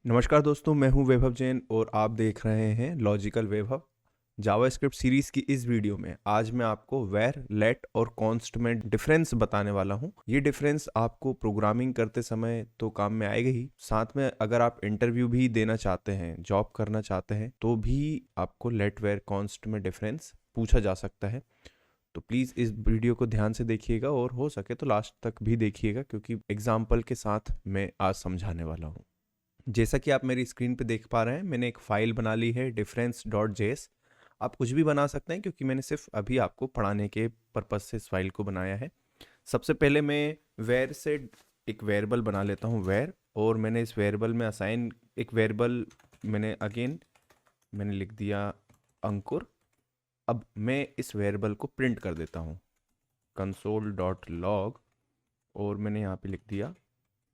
नमस्कार दोस्तों, मैं हूं वैभव जैन और आप देख रहे हैं लॉजिकल वैभव। जावास्क्रिप्ट सीरीज की इस वीडियो में आज मैं आपको वेर, लेट और कॉन्स्ट में डिफरेंस बताने वाला हूं। ये डिफरेंस आपको प्रोग्रामिंग करते समय तो काम में आएगा ही, साथ में अगर आप इंटरव्यू भी देना चाहते हैं, जॉब करना चाहते हैं, तो भी आपको लेट, वेर, कॉन्स्ट में डिफरेंस पूछा जा सकता है। तो प्लीज़ इस वीडियो को ध्यान से देखिएगा और हो सके तो लास्ट तक भी देखिएगा, क्योंकि एग्जाम्पल के साथ मैं आज समझाने वाला हूँ। जैसा कि आप मेरी स्क्रीन पे देख पा रहे हैं, मैंने एक फ़ाइल बना ली है difference.js। आप कुछ भी बना सकते हैं, क्योंकि मैंने सिर्फ अभी आपको पढ़ाने के पर्पज़ से इस फाइल को बनाया है। सबसे पहले मैं वेर से एक वेरिएबल बना लेता हूँ वेर, और मैंने इस वेरिएबल में असाइन एक वेरिएबल मैंने लिख दिया अंकुर। अब मैं इस वेरिएबल को प्रिंट कर देता हूँ console.log, और मैंने यहाँ पे लिख दिया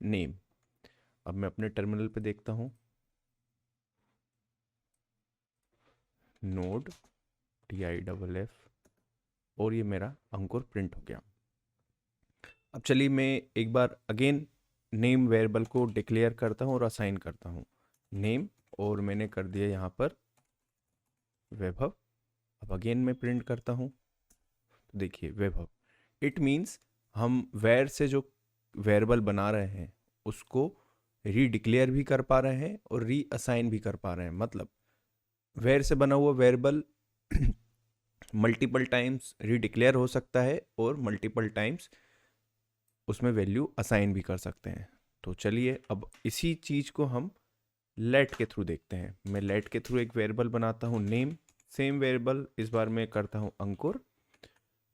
नेम। अब मैं अपने टर्मिनल पे देखता हूँ, नोड TIFF, और ये मेरा अंकुर प्रिंट हो गया। अब चलिए मैं एक बार अगेन नेम वेरिएबल को डिक्लेयर करता हूँ और असाइन करता हूँ नेम, और मैंने कर दिया यहाँ पर वैभव। अब अगेन मैं प्रिंट करता हूँ, तो देखिए वैभव। इट मीन्स हम वेर से जो वेरिएबल बना रहे हैं उसको रीडिक्लेयर भी कर पा रहे हैं और रीअसाइन भी कर पा रहे हैं। मतलब वेर से बना हुआ वेरिएबल मल्टीपल टाइम्स रीडिक्लेयर हो सकता है और मल्टीपल टाइम्स उसमें वैल्यू असाइन भी कर सकते हैं। तो चलिए अब इसी चीज़ को हम लेट के थ्रू देखते हैं। मैं लेट के थ्रू एक वेरिएबल बनाता हूँ नेम, सेम वेरिएबल इस बार मैं करता हूँ अंकुर,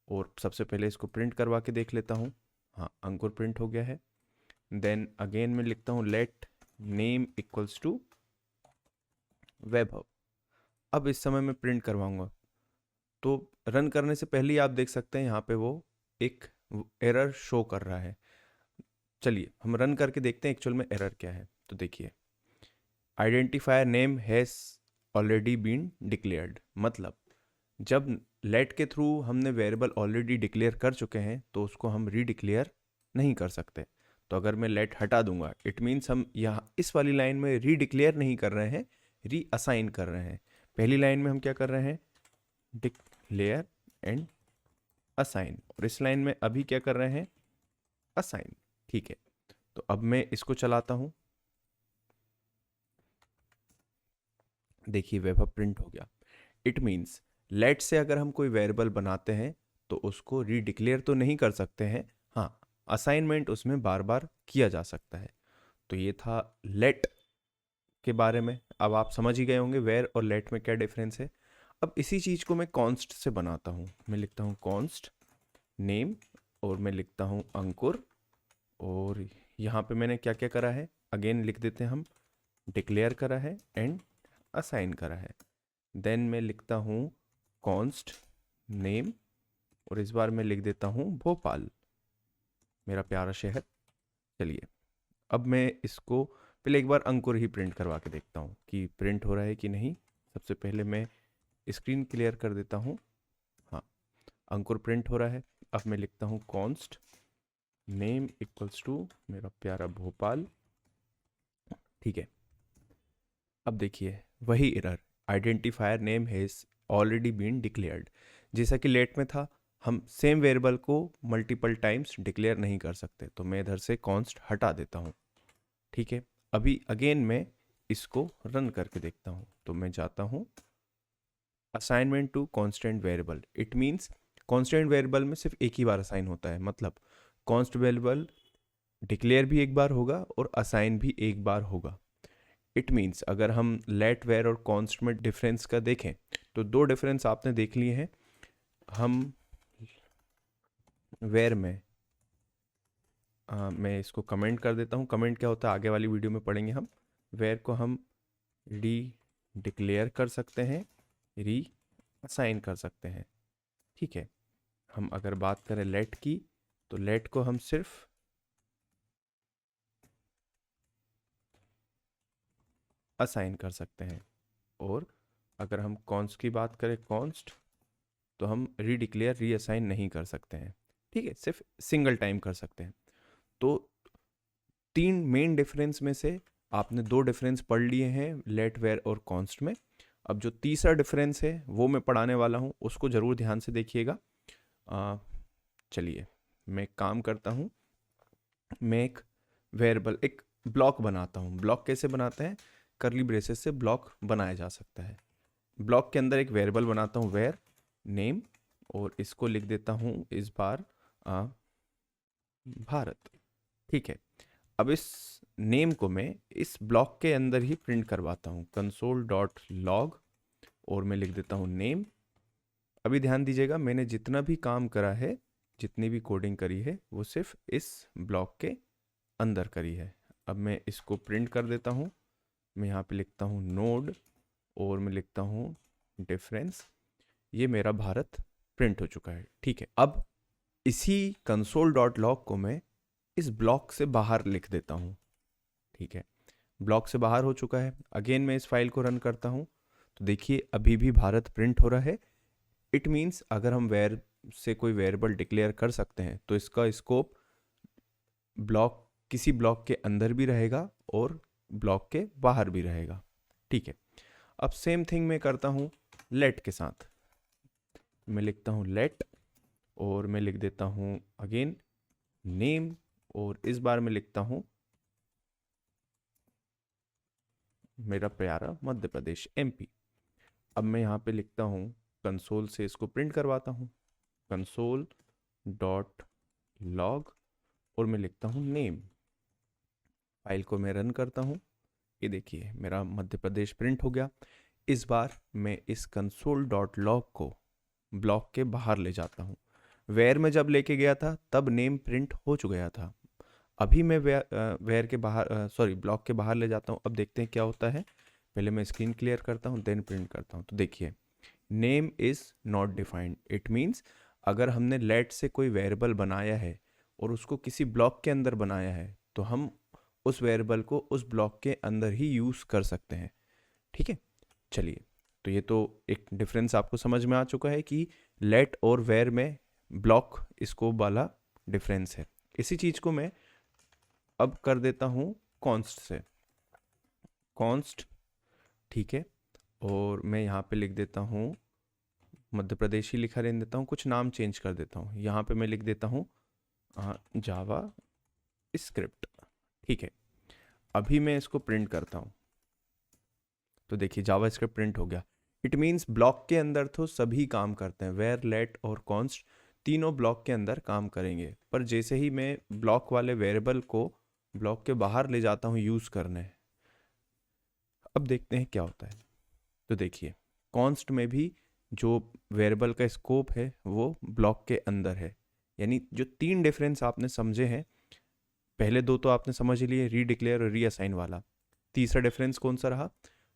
और सबसे पहले इसको प्रिंट करवा के देख लेता हूँ। हाँ, अंकुर प्रिंट हो गया है। देन अगेन मैं लिखता हूँ लेट नेम इक्वल्स टू वैभव। अब इस समय मैं प्रिंट करवाऊंगा, तो रन करने से पहले ही आप देख सकते हैं यहाँ पे वो एक एरर शो कर रहा है। चलिए हम रन करके देखते हैं एक्चुअल में एरर क्या है। तो देखिए, identifier name has already been declared. मतलब जब लेट के थ्रू हमने वेरिएबल ऑलरेडी डिक्लेयर कर चुके हैं तो उसको हम रीडिक्लेयर नहीं कर सकते। तो अगर मैं लेट हटा दूंगा, इट मीन्स हम यहाँ इस वाली लाइन में रीडिक्लेयर नहीं कर रहे हैं, रीअसाइन कर रहे हैं। पहली लाइन में हम क्या कर रहे हैं, डिक्लेयर एंड असाइन, और इस लाइन में अभी क्या कर रहे हैं, असाइन। ठीक है, तो अब मैं इसको चलाता हूं। देखिए वैभव प्रिंट हो गया। इट मीन्स लेट से अगर हम कोई वेरिएबल बनाते हैं तो उसको रीडिक्लेयर तो नहीं कर सकते हैं, हाँ असाइनमेंट उसमें बार बार किया जा सकता है। तो ये था लेट के बारे में। अब आप समझ ही गए होंगे वेर और लेट में क्या डिफरेंस है। अब इसी चीज़ को मैं कॉन्स्ट से बनाता हूँ। मैं लिखता हूँ कॉन्स्ट नेम, और मैं लिखता हूँ अंकुर, और यहाँ पे मैंने क्या क्या करा है अगेन लिख देते हैं हम, डिक्लेयर करा है एंड असाइन करा है। देन मैं लिखता हूँ कॉन्स्ट नेम, और इस बार मैं लिख देता हूँ भोपाल, मेरा प्यारा शहर। चलिए अब मैं इसको पहले एक बार अंकुर ही प्रिंट करवा के देखता हूँ कि प्रिंट हो रहा है कि नहीं। सबसे पहले मैं स्क्रीन क्लियर कर देता हूँ। हाँ, अंकुर प्रिंट हो रहा है। अब मैं लिखता हूँ कॉन्स्ट नेम इक्वल्स टू मेरा प्यारा भोपाल। ठीक है, अब देखिए वही error, identifier name has already been declared. जैसा कि लेट में था, हम सेम वेरिएबल को मल्टीपल टाइम्स डिक्लेयर नहीं कर सकते, तो मैं इधर से कॉन्स्ट हटा देता हूँ। ठीक है, अभी अगेन मैं इसको रन करके देखता हूँ। तो मैं जाता हूँ assignment to constant variable. It means constant variable में सिर्फ एक ही बार असाइन होता है। मतलब कॉन्स्ट वेरिएबल डिक्लेयर भी एक बार होगा और असाइन भी एक बार होगा। इट मीन्स अगर हम लेट, वेर और कॉन्स्ट में डिफरेंस का देखें तो दो डिफरेंस आपने देख लिए हैं। हम वेर में मैं इसको कमेंट कर देता हूँ। कमेंट क्या होता है आगे वाली वीडियो में पढ़ेंगे हम। वेर को हम री डिक्लेयर कर सकते हैं, री असाइन कर सकते हैं। ठीक है, हम अगर बात करें लेट की, तो लेट को हम सिर्फ असाइन कर सकते हैं, और अगर हम कॉन्स्ट की बात करें कॉन्स्ट, तो हम रीडिक्लेयर रीअसाइन नहीं कर सकते हैं। ठीक है, सिर्फ सिंगल टाइम कर सकते हैं। तो तीन मेन डिफरेंस में से आपने 2 डिफरेंस पढ़ लिए हैं लेट, वेर और कॉन्स्ट में। अब जो तीसरा डिफरेंस है वो मैं पढ़ाने वाला हूँ, उसको ज़रूर ध्यान से देखिएगा। चलिए मैं एक काम करता हूँ, मैं एक वेरिएबल, एक ब्लॉक बनाता हूँ। ब्लॉक कैसे बनाते हैं? करली ब्रेसेस से ब्लॉक बनाया जा सकता है। ब्लॉक के अंदर एक वेरिएबल बनाता हूँ वेर नेम, और इसको लिख देता हूँ इस बार भारत। ठीक है, अब इस नेम को मैं इस ब्लॉक के अंदर ही प्रिंट करवाता हूँ, console.log, और मैं लिख देता हूँ नेम। अभी ध्यान दीजिएगा, मैंने जितना भी काम करा है, जितनी भी कोडिंग करी है, वो सिर्फ इस ब्लॉक के अंदर करी है। अब मैं इसको प्रिंट कर देता हूँ। मैं यहाँ पे लिखता हूँ नोड, और मैं लिखता हूँ डिफरेंस। ये मेरा भारत प्रिंट हो चुका है। ठीक है, अब इसी console.log को मैं इस ब्लॉक से बाहर लिख देता हूँ। ठीक है, ब्लॉक से बाहर हो चुका है। अगेन मैं इस फाइल को रन करता हूँ, तो देखिए अभी भी भारत प्रिंट हो रहा है। इट मीन्स अगर हम वेर से कोई वेरिएबल डिक्लेयर कर सकते हैं तो इसका स्कोप ब्लॉक, किसी ब्लॉक के अंदर भी रहेगा और ब्लॉक के बाहर भी रहेगा। ठीक है, अब सेम थिंग मैं करता हूँ लेट के साथ। मैं लिखता हूँ लेट, और मैं लिख देता हूँ अगेन नेम, और इस बार मैं लिखता हूँ मेरा प्यारा मध्य प्रदेश MP। अब मैं यहाँ पे लिखता हूँ कंसोल से इसको प्रिंट करवाता हूँ, console.log, और मैं लिखता हूँ नेम। फाइल को मैं रन करता हूँ, ये देखिए मेरा मध्य प्रदेश प्रिंट हो गया। इस बार मैं इस console.log को ब्लॉक के बाहर ले जाता हूँ। वेयर में जब लेके गया था तब नेम प्रिंट हो चुका था। अभी मैं वेयर के बाहर, सॉरी, ब्लॉक के बाहर ले जाता हूँ। अब देखते हैं क्या होता है। पहले मैं स्क्रीन क्लियर करता हूँ, देन प्रिंट करता हूँ। तो देखिए name is not defined. It means अगर हमने लेट से कोई वेरिएबल बनाया है और उसको किसी ब्लॉक के अंदर बनाया है, तो हम उस वेरिएबल को उस ब्लॉक के अंदर ही यूज़ कर सकते हैं। ठीक है, चलिए, तो ये तो एक डिफरेंस आपको समझ में आ चुका है कि लेट और वेर में ब्लॉक स्कोप वाला डिफरेंस है। इसी चीज़ को मैं अब कर देता हूँ कॉन्स्ट से, कॉन्स्ट। ठीक है, और मैं यहाँ पे लिख देता हूँ मध्य प्रदेश ही लिखा रहने देता हूँ, कुछ नाम चेंज कर देता हूँ। यहाँ पे मैं लिख देता हूँ जावा स्क्रिप्ट। ठीक है, अभी मैं इसको प्रिंट करता हूँ, तो देखिए जावा स्क्रिप्ट प्रिंट हो गया। इट मीन्स ब्लॉक के अंदर तो सभी काम करते हैं, वेर, लेट और कॉन्स्ट तीनों ब्लॉक के अंदर काम करेंगे। पर जैसे ही मैं ब्लॉक वाले वेरिएबल को ब्लॉक के बाहर ले जाता हूँ यूज़ करने, अब देखते हैं क्या होता है। तो देखिए कॉन्स्ट में भी जो वेरिएबल का स्कोप है वो ब्लॉक के अंदर है। यानी जो 3 डिफरेंस आपने समझे हैं, पहले 2 तो आपने समझ लिए, रीडिक्लेयर और रीअसाइन वाला। तीसरा डिफरेंस कौन सा रहा?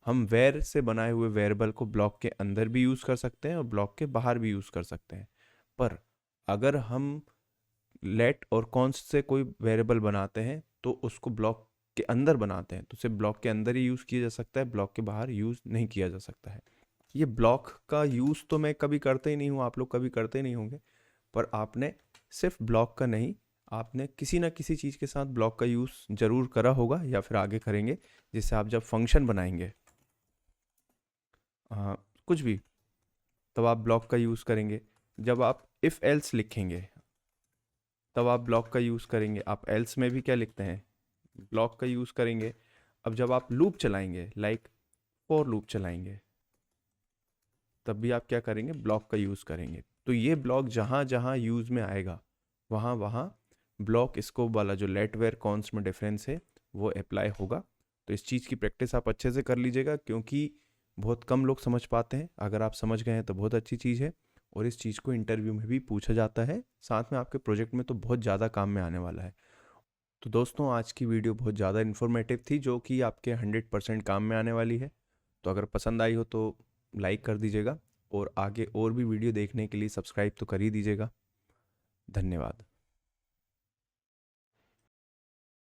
हम वेर से बनाए हुए वेरिएबल को ब्लॉक के अंदर भी यूज़ कर सकते हैं और ब्लॉक के बाहर भी यूज़ कर सकते हैं। पर अगर हम लेट और कॉन्स्ट से कोई वेरिएबल बनाते हैं तो उसको ब्लॉक के अंदर बनाते हैं, तो सिर्फ ब्लॉक के अंदर ही यूज़ किया जा सकता है, ब्लॉक के बाहर यूज़ नहीं किया जा सकता है। ये ब्लॉक का यूज़ तो मैं कभी करता ही नहीं हूँ, आप लोग कभी करते नहीं होंगे, पर आपने सिर्फ ब्लॉक का नहीं, आपने किसी ना किसी चीज़ के साथ ब्लॉक का यूज़ ज़रूर करा होगा या फिर आगे करेंगे, जिससे आप जब फंक्शन बनाएंगे कुछ भी, तब आप ब्लॉक का यूज़ करेंगे। जब आप इफ़ एल्स लिखेंगे तब आप ब्लॉक का यूज़ करेंगे। आप एल्स में भी क्या लिखते हैं? ब्लॉक का यूज़ करेंगे। अब जब आप लूप चलाएंगे, लाइक फॉर लूप चलाएंगे, तब भी आप क्या करेंगे? ब्लॉक का यूज़ करेंगे। तो ये ब्लॉक जहाँ जहाँ यूज़ में आएगा वहाँ वहाँ ब्लॉक स्कोप वाला जो लेट, वेर, कॉन्स्ट में डिफरेंस है वो अप्लाई होगा। तो इस चीज़ की प्रैक्टिस आप अच्छे से कर लीजिएगा, क्योंकि बहुत कम लोग समझ पाते हैं। अगर आप समझ गए हैं तो बहुत अच्छी चीज़ है, और इस चीज़ को इंटरव्यू में भी पूछा जाता है, साथ में आपके प्रोजेक्ट में तो बहुत ज़्यादा काम में आने वाला है। तो दोस्तों आज की वीडियो बहुत ज़्यादा इन्फॉर्मेटिव थी, जो कि आपके 100% काम में आने वाली है। तो अगर पसंद आई हो तो लाइक कर दीजिएगा, और आगे और भी वीडियो देखने के लिए सब्सक्राइब तो कर ही दीजिएगा। धन्यवाद।